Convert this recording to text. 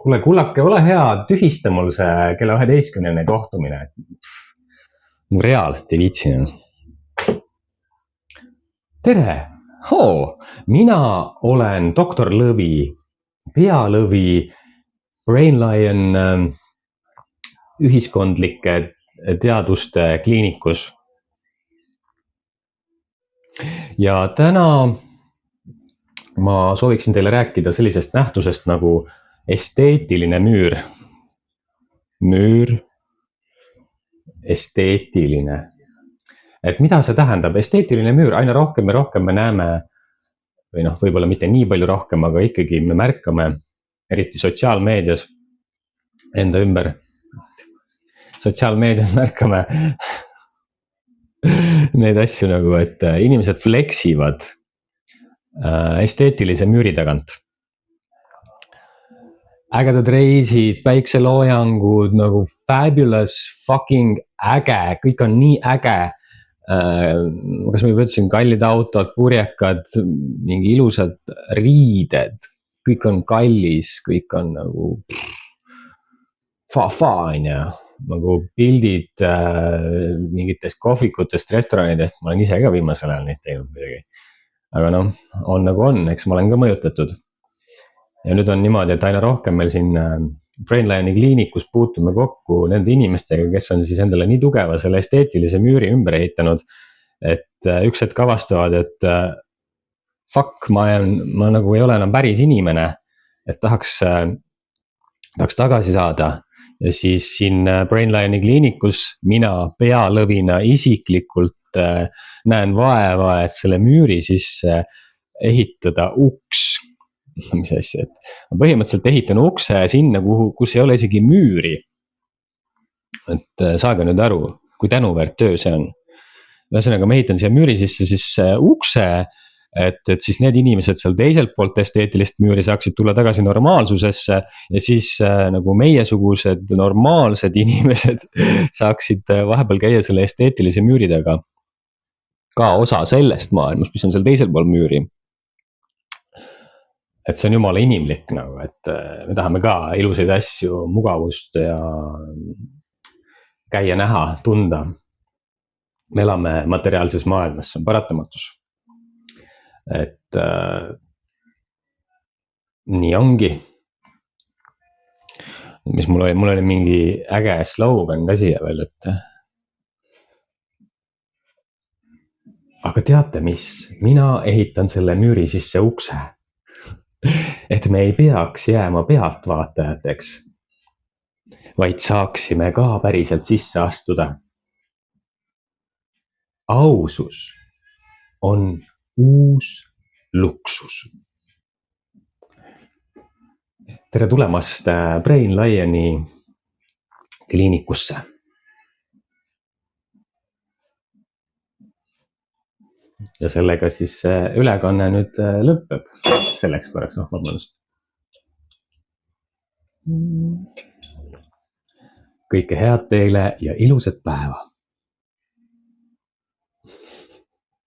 Kuule, kullake, ole hea, tühista mul see kella 11 kohtumine. Ma reaalselt ei viitsinud. Tere! Mina olen doktor Lõvi, pealõvi Brainlion ühiskondlike teaduste kliinikus. Ja täna ma sooviksin teile rääkida sellisest nähtusest nagu esteetiline müür. Müür, esteetiline. Et mida see tähendab? Esteetiline müür, aina rohkem ja rohkem me näeme, või võib-olla mitte nii palju rohkem, aga ikkagi me märkame, eriti sotsiaalmeedias enda ümber. Sotsiaalmeedias märkame neid asju nagu, et inimesed fleksivad esteetilise müüri tagant. Ägedad reisid, päikseloojangud, nagu fabulous, fucking äge, kõik on nii äge. Kas ma juba ütlesin, kallid autod, purjekad, mingi ilusad riided, kõik on kallis, kõik on nagu on ju, nagu pildid mingitest kohvikutest, restoranidest, ma olen ise ka viimasel ajal neid teinud midagi. Aga on nagu on, eks ma olen ka mõjutatud. Ja nüüd on niimoodi, et aina rohkem meil siin Brainlioni kliinikus puutume kokku nende inimestega, kes on siis endale nii tugeva selle esteetilise müüri ümber ehitanud, et üks hetk avastavad, et fuck, ma nagu ei ole enam päris inimene, et tahaks tagasi saada. Ja siis siin Brainlioni kliinikus mina pealõvina isiklikult näen vaeva, et selle müüri sisse ehitada uks. Mis asja, et ma põhimõtteliselt ehitan ukse sinna, kus ei ole isegi müüri. Et saage nüüd aru, kui tänuväärt töö see on. Ühesõnaga ma ehitan siia müüri sisse siis ukse, et siis need inimesed seal teiselt poolt esteetilist müüri saaksid tulla tagasi normaalsusesse ja siis nagu meiesugused normaalsed inimesed saaksid vahepeal käia selle esteetilise müüri taga. Ka osa sellest maailmast, mis on seal teisel pool müüri. Et see on jumala inimlik nagu, et me tahame ka ilusaid asju, mugavust ja käia, näha, tunda. Me elame materiaalses maailmas, see on paratamatus. Et nii ongi. Mis mul oli mingi äge slogan ka siia veel, et aga teate mis, mina ehitan selle müüri sisse ukse. Et me ei peaks jääma pealtvaatajateks, vaid saaksime ka päriselt sisse astuda. Ausus on uus luksus. Tere tulemast Brainlioni kliinikusse. Ja sellega siis ülekanne nüüd lõppeb. Selleks korraks, vabandust. Kõike head teile ja ilusat päeva.